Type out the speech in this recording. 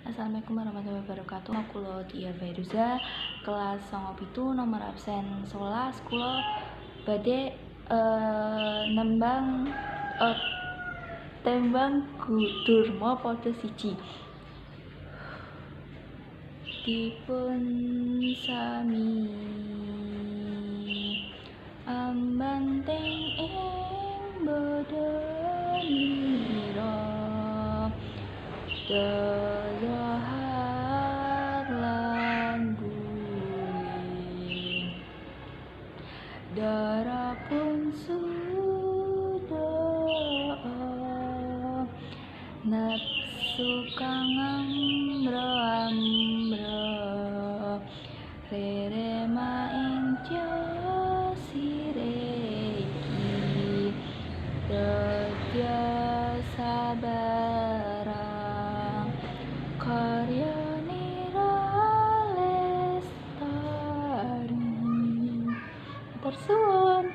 Assalamualaikum warahmatullahi wabarakatuh. Kula Tia Fairuza, kelas 97 nomor absen 11. Kula badhe nembang tembang Durma padha siji. Dipun sami ambanting ing bodanira dahar lan guling darapun sudah nafsu kang amra rere maing jasireki dadya sabarang karyane Lestari. Tersuwun.